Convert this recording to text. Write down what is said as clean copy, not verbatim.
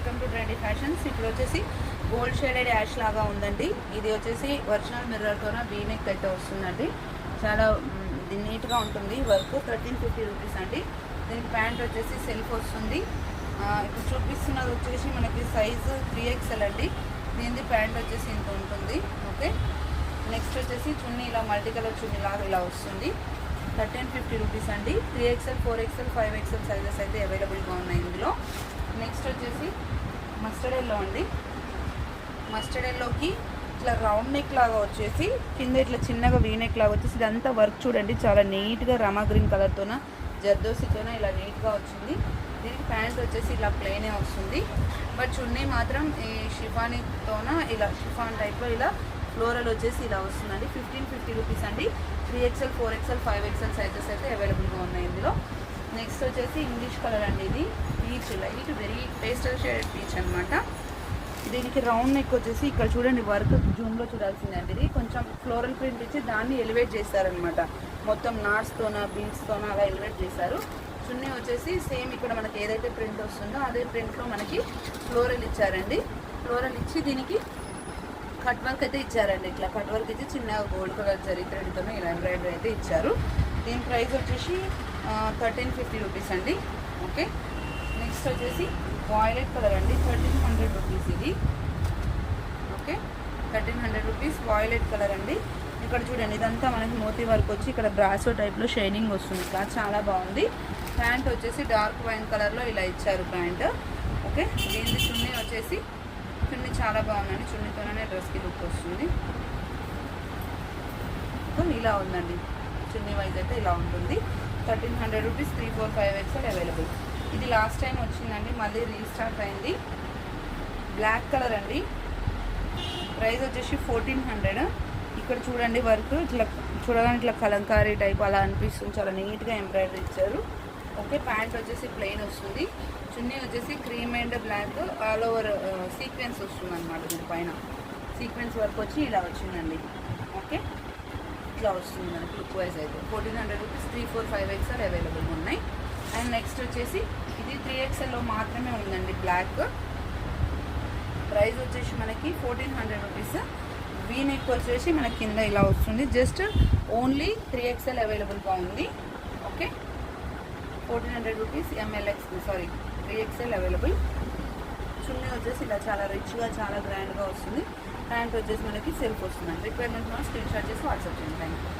Welcome to trendy fashions. ఇప్పుడు వచ్చేసి gold shaded ash లాగా ఉందండి. ఇది వచ్చేసి ఒరిజినల్ మిర్రర్తోన వీనెక్ అయితే వస్తుందండి. చాలా నీట్గా ఉంటుంది. వర్క్ 1350 రూపీస్ అండి. దీనికి ప్యాంట్ వచ్చేసి సెల్ఫ్ వస్తుంది. ఇప్పుడు చూపిస్తున్నది వచ్చేసి మనకి సైజు 3XL అండి. దీనిది ప్యాంట్ వచ్చేసి ఇంత ఉంటుంది. ఓకే, నెక్స్ట్ వచ్చేసి చున్నీ ఇలా మల్టీ కలర్ చున్నీ లాగా ఇలా వస్తుంది. 1350 రూపీస్ అండి. 3XL 4XL 5XL సైజెస్ అయితే అవైలబుల్గా ఉన్నాయి ఇందులో. నెక్స్ట్ వచ్చేసి మస్టర్డ్ ఎల్లో అండి. మస్టర్డ్ ఎల్లోకి ఇట్లా రౌండ్ నెక్ లాగా వచ్చేసి కింద ఇట్లా చిన్నగా వీనెక్ లాగా వచ్చేసి ఇదంతా వర్క్ చూడండి, చాలా నీట్గా రమా గ్రీన్ కలర్తోన జర్దోసితోన ఇలా నీట్గా వచ్చింది. దీనికి ప్యాంట్ వచ్చేసి ఇలా ప్లెయినే వస్తుంది. బట్ చున్నీ మాత్రం ఈ షిఫానీతోన ఇలా షిఫాన్ టైప్లో ఇలా ఫ్లోరల్ వచ్చేసి ఇలా వస్తుందండి. 1550 రూపీస్ అండి. 3XL 4XL 5XL సైజెస్ అయితే అవైలబుల్గా ఉన్నాయి ఇందులో. నెక్స్ట్ వచ్చేసి ఇంగ్లీష్ కలర్ అండి. ఇది peach, light very pastel shade peach అనమాట. దీనికి రౌండ్ నెక్ వచ్చేసి ఇక్కడ చూడండి వర్క్ జూమ్లో చూడాల్సిందండి. ఇది కొంచెం ఫ్లోరల్ ప్రింట్ ఇచ్చి దాన్ని ఎలివేట్ చేశారనమాట. మొత్తం నాట్స్తోన బీడ్స్తోన అలా ఎలివేట్ చేశారు. చున్నీ వచ్చేసి సేమ్ ఇక్కడ మనకి ఏదైతే ప్రింట్ వస్తుందో అదే ప్రింట్లో మనకి ఫ్లోరల్ ఇచ్చారండి. ఫ్లోరల్ ఇచ్చి దీనికి కట్ వర్క్ అయితే ఇచ్చారండి. ఇట్లా కట్ వర్క్ ఇచ్చి చిన్న గోల్డ్ కలర్ జరీ థ్రెడ్తో ఇలా ఎంబ్రాయిడరీ అయితే ఇచ్చారు. దీని ప్రైస్ వచ్చేసి 1350 రూపీస్ అండి. ఓకే, నెక్స్ట్ వచ్చేసి వాయిలెట్ కలర్ అండి. 1300 రూపీస్ ఇది. ఓకే, 1300 రూపీస్ వాయిలెట్ కలర్ అండి. ఇక్కడ చూడండి ఇదంతా మనకి మోతీ వర్క్ వచ్చి ఇక్కడ బ్రాసో టైప్లో షైనింగ్ వస్తుంది. ఇట్లా చాలా బాగుంది. ప్యాంట్ వచ్చేసి డార్క్ వైన్ కలర్లో ఇలా ఇచ్చారు ప్యాంట్. ఓకే, దీని చున్నీ వచ్చేసి చున్నీ చాలా బాగుందండి. చున్నీతోనే డ్రెస్కి లుక్ వస్తుంది. ఇలా ఉందండి చున్నీ వైజ్ అయితే ఇలా ఉంటుంది. 1300 రూపీస్. 3, 4, 5XL available. ఇది లాస్ట్ టైం వచ్చిందండి, మళ్ళీ రీస్టార్ట్ అయింది. బ్లాక్ కలర్ అండి. ప్రైస్ వచ్చేసి 1400. ఇక్కడ చూడండి వర్క్ ఇట్లా చూడగానే ఇట్లా కలంకారీ టైప్ అలా అనిపిస్తుంది. చాలా నీట్గా ఎంబ్రాయిడరీ ఇచ్చారు. ఓకే, ప్యాంట్ వచ్చేసి ప్లెయిన్ వస్తుంది. చున్నీ వచ్చేసి cream and black all over sequins వస్తుంది అనమాట. దీని పైన సీక్వెన్స్ వర్క్ వచ్చి ఇలా వచ్చిందండి. ఓకే, ఇట్లా వస్తుంది మనకి లుక్ వైజ్ అయితే. 1400 రూపీస్. 3, 4, 5XL అవైలబుల్గా ఉన్నాయి. అండ్ నెక్స్ట్ వచ్చేసి ఇది 3XLలో మాత్రమే ఉందండి బ్లాక్. ప్రైస్ వచ్చేసి మనకి 1400 రూపీస్. వీనెక్ వచ్చేసి మనకి కింద ఇలా వస్తుంది. జస్ట్ ఓన్లీ 3XL అవైలబుల్గా ఉంది. Okay, 1400 rupees. Sorry 3XL available. చున్నీ వచ్చేసి ఇలా చాలా రిచ్గా చాలా గ్రాండ్గా వస్తుంది. ప్యాంట్ వచ్చేసి మనకి సెల్ఫ్ వస్తుందండి. రిక్వైర్మెంట్ మనం స్క్రీన్ షాట్ చేసి వాట్సాప్ చేయండి. Thank you.